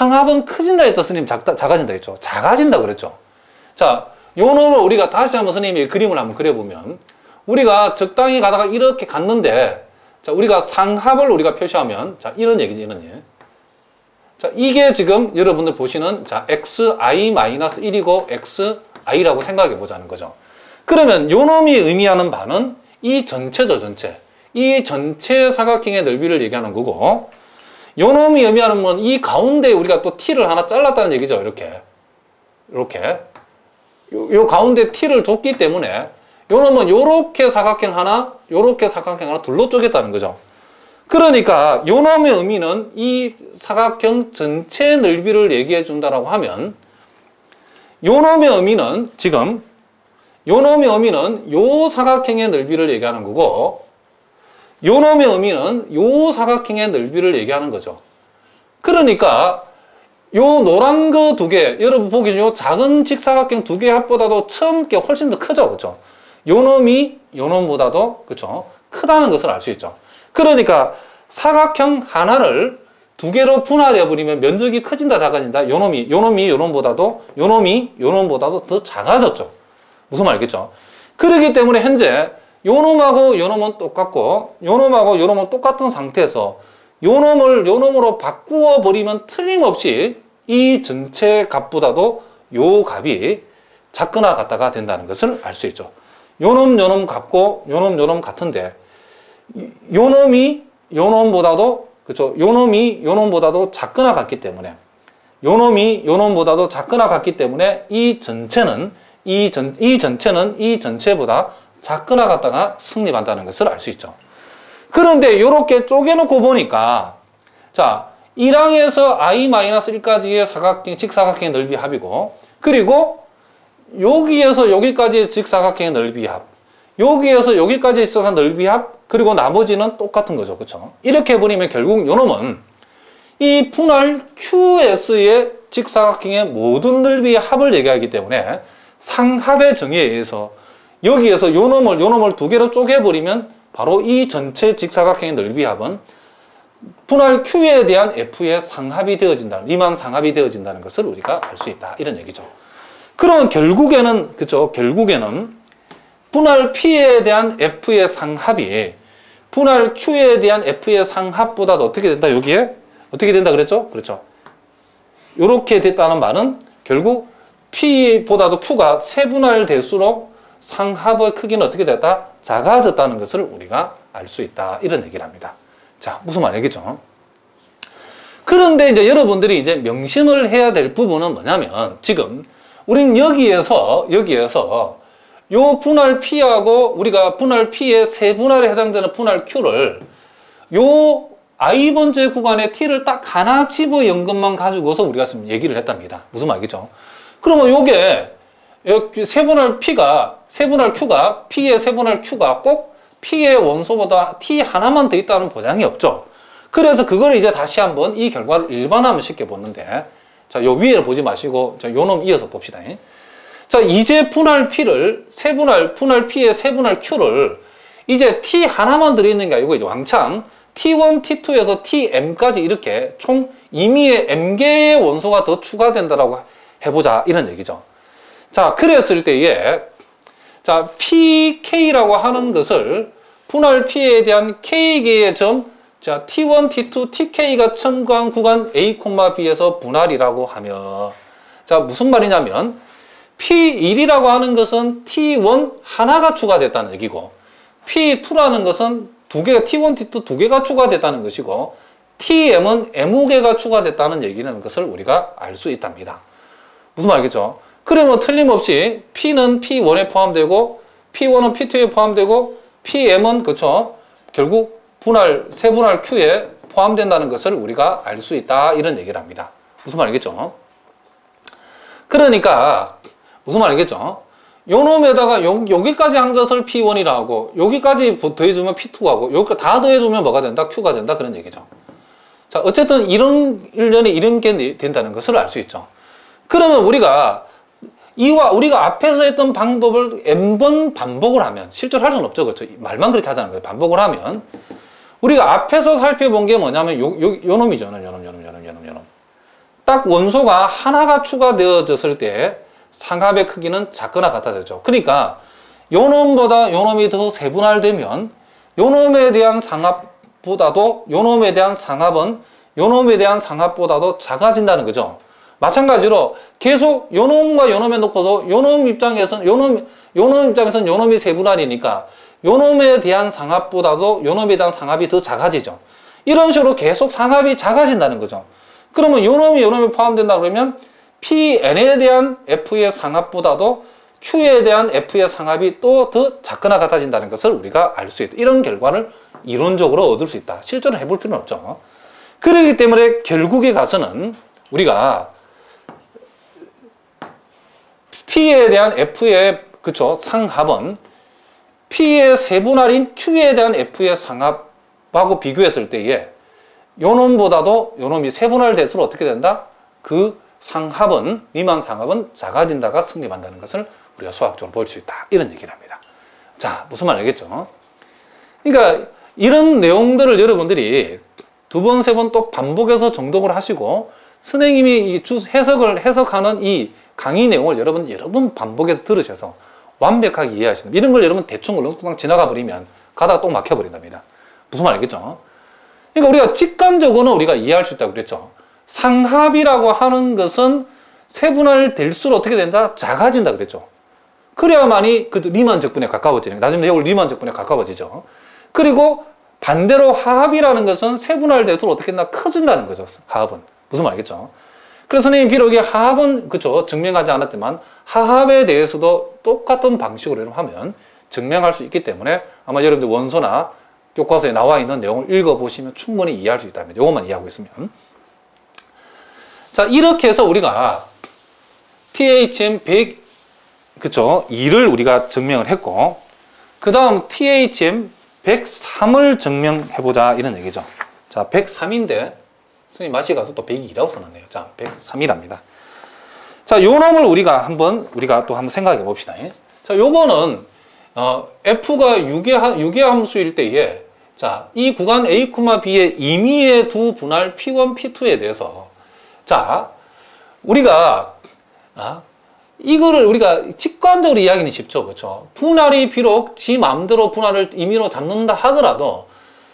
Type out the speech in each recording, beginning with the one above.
상합은 커진다 했다 스님, 작아진다 했죠. 작아진다 그랬죠. 자, 요 놈을 우리가 다시 한번 스님이 그림을 한번 그려보면, 우리가 적당히 가다가 이렇게 갔는데, 자, 우리가 상합을 우리가 표시하면, 자, 이런 얘기지, 이런 얘기. 자, 이게 지금 여러분들 보시는, 자, xi-1이고 xi라고 생각해 보자는 거죠. 그러면 요 놈이 의미하는 바는 이 전체죠, 전체. 이 전체 사각형의 넓이를 얘기하는 거고, 요 놈이 의미하는 건 이 가운데 우리가 또 t를 하나 잘랐다는 얘기죠, 이렇게. 이렇게. 요 가운데 t를 줬기 때문에, 요 놈은 요렇게 사각형 하나, 요렇게 사각형 하나 둘로 쪼갰다는 거죠. 그러니까 요 놈의 의미는 이 사각형 전체 넓이를 얘기해 준다라고 하면, 요 놈의 의미는 지금 요 놈의 의미는 요 사각형의 넓이를 얘기하는 거고, 요 놈의 의미는 요 사각형의 넓이를 얘기하는 거죠. 그러니까 요 노란 거 두 개, 여러분 보기엔 요 작은 직사각형 두 개 합보다도 처음 게 훨씬 더 크죠, 그렇죠? 요 놈이 요 놈보다도, 그렇죠, 크다는 것을 알 수 있죠. 그러니까 사각형 하나를 두 개로 분할해 버리면 면적이 커진다, 작아진다. 요 놈이 요 놈보다도, 요 놈보다도 더 작아졌죠. 무슨 말이겠죠? 그렇기 때문에 현재 요 놈하고 요 놈은 똑같고, 요 놈하고 요 놈은 똑같은 상태에서 요 놈을 요 놈으로 바꾸어 버리면 틀림없이 이 전체 값보다도 요 값이 작거나 같다가 된다는 것을 알 수 있죠. 요 놈 같고, 요 놈 같은데, 요 놈이 요 놈보다도, 그렇죠, 요 놈이 요 놈보다도 작거나 같기 때문에, 요 놈이 요 놈보다도 작거나 같기 때문에 이 전체는 이 전체보다 작거나 같다가 성립한다는 것을 알 수 있죠. 그런데 이렇게 쪼개놓고 보니까, 자, 1항에서 i-1까지의 사각형, 직사각형의 넓이 합이고, 그리고 여기에서 여기까지의 직사각형의 넓이 합, 여기에서 여기까지 있어간 넓이 합, 그리고 나머지는 똑같은 거죠, 그렇죠? 이렇게 해버리면 결국 요놈은 이 분할 QS의 직사각형의 모든 넓이의 합을 얘기하기 때문에 상합의 정의에 의해서 여기에서 요 놈을 두 개로 쪼개버리면 바로 이 전체 직사각형의 넓이 합은 분할 Q에 대한 F의 상합이 되어진다, 리만 상합이 되어진다는 것을 우리가 알 수 있다, 이런 얘기죠. 그러면 결국에는, 그죠, 결국에는 분할 P에 대한 F의 상합이 분할 Q에 대한 F의 상합보다도 어떻게 된다, 여기에? 어떻게 된다 그랬죠? 그렇죠. 요렇게 됐다는 말은 결국 P보다도 Q가 세분할될수록 상합의 크기는 어떻게 됐다? 작아졌다는 것을 우리가 알 수 있다, 이런 얘기를 합니다. 자, 무슨 말이겠죠? 그런데 이제 여러분들이 이제 명심을 해야 될 부분은 뭐냐면, 지금 우린 여기에서 요 분할 P하고 우리가 분할 P의 세분할에 해당되는 분할 Q를 요 i번째 구간에 T를 딱 하나 집어연 것만 가지고서 우리가 지금 얘기를 했답니다. 무슨 말이겠죠? 그러면 요게 세분할 Q가 P의 세분할 Q가 꼭 P의 원소보다 T 하나만 더 있다는 보장이 없죠. 그래서 그걸 이제 다시 한번 이 결과를 일반화하면 쉽게 보는데, 자, 요 위에를 보지 마시고, 자, 요 놈 이어서 봅시다. 자, 이제 분할 P를, 분할 P의 세분할 Q를 이제 T 하나만 들어있는 게 아니고, 이제 왕창 T1, T2에서 Tm까지 이렇게 총 임의의 M개의 원소가 더 추가된다라고 해보자, 이런 얘기죠. 자, 그랬을 때에, 자, PK라고 하는 것을 분할 P에 대한 K개의 점, 자, T1, T2, TK가 첨가한 구간 A, B에서 분할이라고 하면, 자, 무슨 말이냐면, P1이라고 하는 것은 T1 하나가 추가됐다는 얘기고, P2라는 것은 두 개가, T1, T2 두 개가 추가됐다는 것이고, TM은 M개가 추가됐다는 얘기라는 것을 우리가 알 수 있답니다. 무슨 말이겠죠? 그러면 틀림없이 P는 P1에 포함되고, P1은 P2에 포함되고, PM은, 그쵸, 결국 세분할 Q에 포함된다는 것을 우리가 알 수 있다, 이런 얘기를 합니다. 무슨 말이겠죠? 그러니까 무슨 말이겠죠? 요 놈에다가 여기까지 한 것을 P1이라 하고, 여기까지 더해주면 P2 하고, 여기까지 다 더해주면 뭐가 된다? Q가 된다, 그런 얘기죠. 자, 어쨌든 이런 일련에 이런 게 된다는 것을 알 수 있죠. 그러면 우리가 우리가 앞에서 했던 방법을 n번 반복을 하면, 실제로 할 수는 없죠, 그렇죠? 말만 그렇게 하자는 거예요. 반복을 하면 우리가 앞에서 살펴본 게 뭐냐면 요 놈이죠, 요 놈. 딱 원소가 하나가 추가되어졌을 때 상합의 크기는 작거나 같아졌죠. 그러니까 요 놈보다 요 놈이 더 세분할되면 요 놈에 대한 상합보다도 요 놈에 대한 상합은 요 놈에 대한 상합보다도 작아진다는 거죠. 마찬가지로 계속 요 놈과 요 놈에 놓고도 요 놈 입장에서는 요 놈 입장에서는 요 놈이 세분할이니까 요 놈에 대한 상합보다도 요 놈에 대한 상합이 더 작아지죠. 이런 식으로 계속 상합이 작아진다는 거죠. 그러면 요 놈이 요 놈에 포함된다 그러면 Pn에 대한 F의 상합보다도 Q에 대한 F의 상합이 또 더 작거나 같아진다는 것을 우리가 알 수 있다. 이런 결과를 이론적으로 얻을 수 있다. 실제로 해볼 필요는 없죠. 그렇기 때문에 결국에 가서는 우리가 P에 대한 F의 그쵸 상합은 P의 세분할인 Q에 대한 F의 상합하고 비교했을 때에 요 놈보다도 요 놈이 세분할 될수록 어떻게 된다? 그 상합은 미만 상합은 작아진다가 성립한다는 것을 우리가 수학적으로 볼 수 있다. 이런 얘기를 합니다. 자, 무슨 말 알겠죠? 그러니까 이런 내용들을 여러분들이 두 번, 세 번 또 반복해서 정독을 하시고 선생님이 이 해석하는 이 강의 내용을 여러 번 반복해서 들으셔서 완벽하게 이해하시는 이런 걸 여러분 대충 얼렁뚱땅 지나가 버리면 가다가 또 막혀버린답니다. 무슨 말 알겠죠? 그러니까 우리가 직관적으로는 우리가 이해할 수 있다고 그랬죠. 상합이라고 하는 것은 세분할 될수록 어떻게 된다? 작아진다 그랬죠. 그래야만이 그 리만 적분에 가까워지는 거예요. 나중에 이걸 리만 적분에 가까워지죠. 그리고 반대로 하합이라는 것은 세분할 될수록 어떻게 된다? 커진다는 거죠. 하합은. 무슨 말 알겠죠? 그래서 선생님 비록 이 하합은 그쵸 증명하지 않았지만 하합에 대해서도 똑같은 방식으로 하면 증명할 수 있기 때문에 아마 여러분들 원소나 교과서에 나와 있는 내용을 읽어보시면 충분히 이해할 수 있답니다. 이것만 이해하고 있으면. 자, 이렇게 해서 우리가 THM 100, 그쵸 2를 우리가 증명을 했고, 그 다음 THM 103을 증명해보자 이런 얘기죠. 자, 103인데 선생님 맛이 가서 또 102라고 써놨네요. 자, 103이랍니다. 자, 요 놈을 우리가 또 한번 생각해 봅시다. 자, 요거는 F가 유계 함수일 때에 자, 이 구간 A, B의 임의의 두 분할 P1, P2에 대해서 자, 우리가 이거를 우리가 직관적으로 이야기는 쉽죠. 그렇죠? 분할이 비록 지 마음대로 분할을 임의로 잡는다 하더라도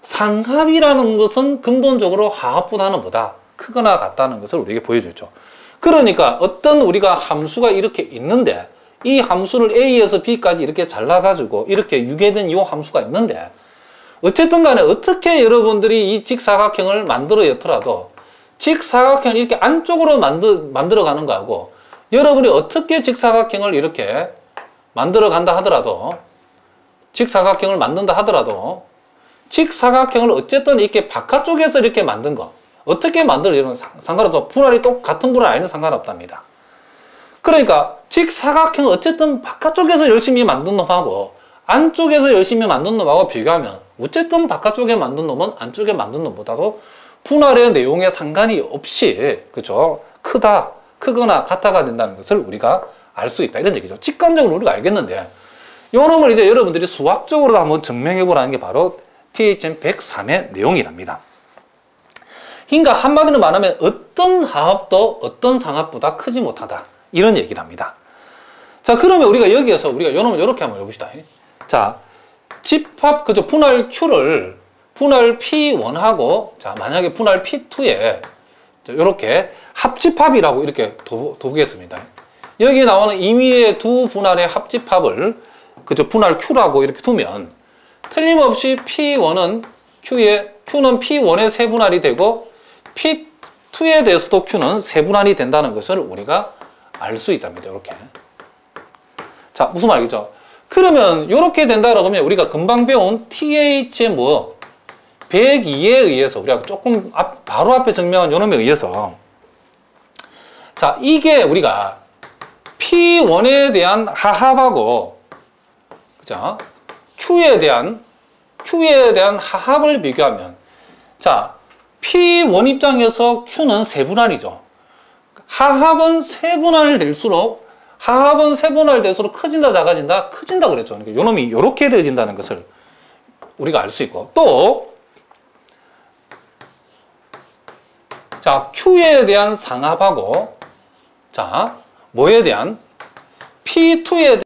상합이라는 것은 근본적으로 하합보다는 뭐다? 크거나 같다는 것을 우리에게 보여주죠. 그러니까 어떤 우리가 함수가 이렇게 있는데 이 함수를 A에서 B까지 이렇게 잘라가지고 이렇게 유계된 이 함수가 있는데 어쨌든 간에 어떻게 여러분들이 이 직사각형을 만들어였더라도 직사각형을 이렇게 안쪽으로 만들어가는 거하고 여러분이 어떻게 직사각형을 이렇게 만들어간다 하더라도 직사각형을 만든다 하더라도 직사각형을 어쨌든 이렇게 바깥쪽에서 이렇게 만든 거 어떻게 만들어 이런 상관없어. 분할이 같은 분할 아니면 상관없답니다. 그러니까 직사각형을 어쨌든 바깥쪽에서 열심히 만든 놈하고 안쪽에서 열심히 만든 놈하고 비교하면 어쨌든 바깥쪽에 만든 놈은 안쪽에 만든 놈보다도 분할의 내용에 상관이 없이 그죠 크거나 같아가 된다는 것을 우리가 알 수 있다 이런 얘기죠. 직관적으로 우리가 알겠는데 이 놈을 이제 여러분들이 수학적으로 한번 증명해 보라는 게 바로 THM 103의 내용이랍니다. 그러니까 한마디로 말하면 어떤 하합도 어떤 상합보다 크지 못하다 이런 얘기를 합니다. 자, 그러면 우리가 여기에서 우리가 이 놈을 이렇게 한번 해봅시다. 자, 집합 그죠 분할 Q를 분할 P1하고 자 만약에 분할 P2에 이렇게 합집합이라고 이렇게 둬보겠습니다. 여기 나오는 임의의 두 분할의 합집합을 그죠 분할 Q라고 이렇게 두면 틀림없이 P1은 Q는 P1의 세분할이 되고 P2에 대해서도 Q는 세분할이 된다는 것을 우리가 알 수 있답니다. 이렇게. 자, 무슨 말이죠? 그러면 이렇게 된다라고 하면 우리가 금방 배운 TH의 102에 의해서 우리가 조금 바로 앞에 증명한 요놈에 의해서 자, 이게 우리가 P1에 대한 하합하고 그죠? Q에 대한 하합을 비교하면 자, P1 입장에서 Q는 세분할이죠. 하합은 세분할 될수록 커진다, 작아진다? 커진다 그랬죠. 그러니까 요놈이 이렇게 되어진다는 것을 우리가 알 수 있고 또 자, Q에 대한 상압하고, 자, 뭐에 대한? P2에